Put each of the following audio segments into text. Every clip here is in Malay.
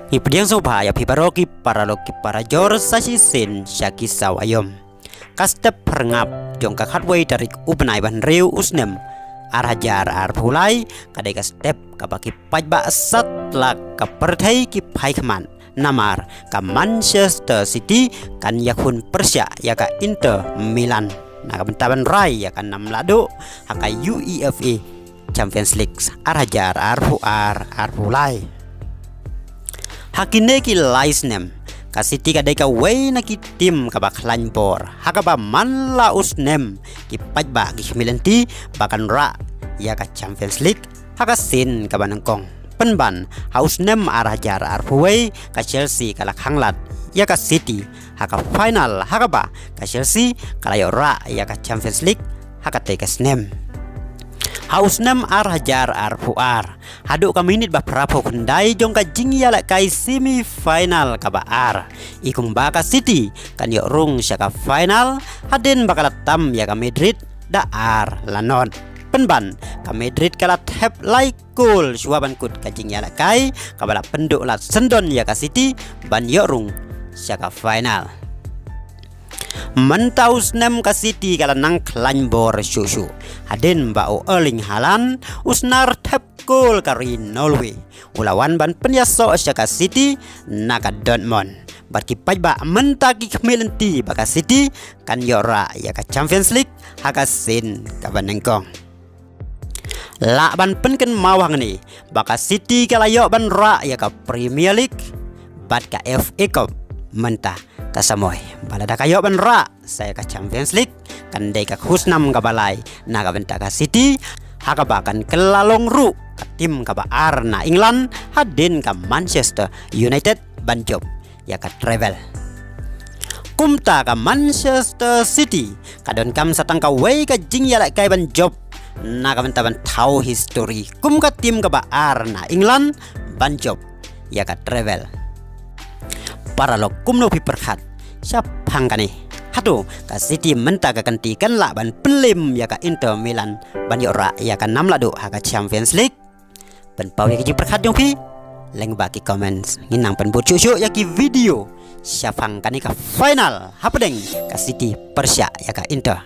Ipediang soba ya piparoki para jor sasi sen syaki sawayom. Kastep perngap jong kakatway dari ubenai ban riu usnem. Arhajar arpulai kadai kastep kabaki pajba asat lak kapertai ki pai keman. Namar ka Manchester City kan yakun Persia ya ka Inter Milan. Nah bentaban rai ya kan 6 lado haka UEFA Champions League arhajar arpulai. Hakine ki laisnem ka City ka deka way na ki tim ka baklan bor hakaba man la usnem ki pajba ki milanti bakan ra ya ka Champions League haka sin ka banangkong penban hausnem arhajar arpuway ka Chelsea ka lakhanglat ya ka City haka final hakaba ka Chelsea kalayo ra ya ka Champions League haka teka snem hausnem arhajar arpuar haduk ka minit ba prapo kundai jong ka jingya la kai semi final ka ba ikum baka City kan yo rung syaka final haden bakal tam ya ka Madrid da lanon penban ka Madrid kala tap like goal suaban kut ka jingya la kai ka bala penduk la sendon ya ka City ban yo rung syaka final Mentaus nem ka City kala nang klanbor susu haden bau Erling Haaland usnar tap goal kari Norway ulawan ban penyaso syaka City naka Dortmund barki pajba mentaki kemelenti baka City kan yora ya ka Champions League haka sin ka banengkong la ban penken mawang ni baka City kala yo ban ra ya ka Premier League bat ka FA Cup mentah kasamoy balada kayo ban ra saya ka Champions League kan dei ka khusnam ka balai na ka benta ka City haka bakan kelalong ru ka tim ka baar na England haden ka Manchester United ban job ya ka travel kumta ka Manchester City kadon kam satang ka way ka jingya la kai ban job na ka benta ban tau history kum ka tim ka baar na England ban job ya ka travel para lo kumno pi perkhat syapang kani hatu ka City menta ka kantikan la ban pelim ya ka Inter Milan ban yora ya ka 6 lado ha ka Champions League ban pau ya ki perkhat jong pi leng ba ki comments nginang pen bucu ya ki video syapang kani ka final hapedeng ka City Persia ya ka Inter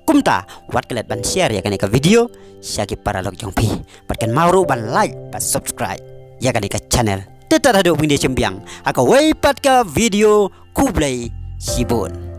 kumta wat kelet ban share ya kani ka video syaki para lo jong pi patkan mauru ban like ban subscribe ya kani ka channel Tetap hadap video cembiang. Aka weipat ka video kublai sibun.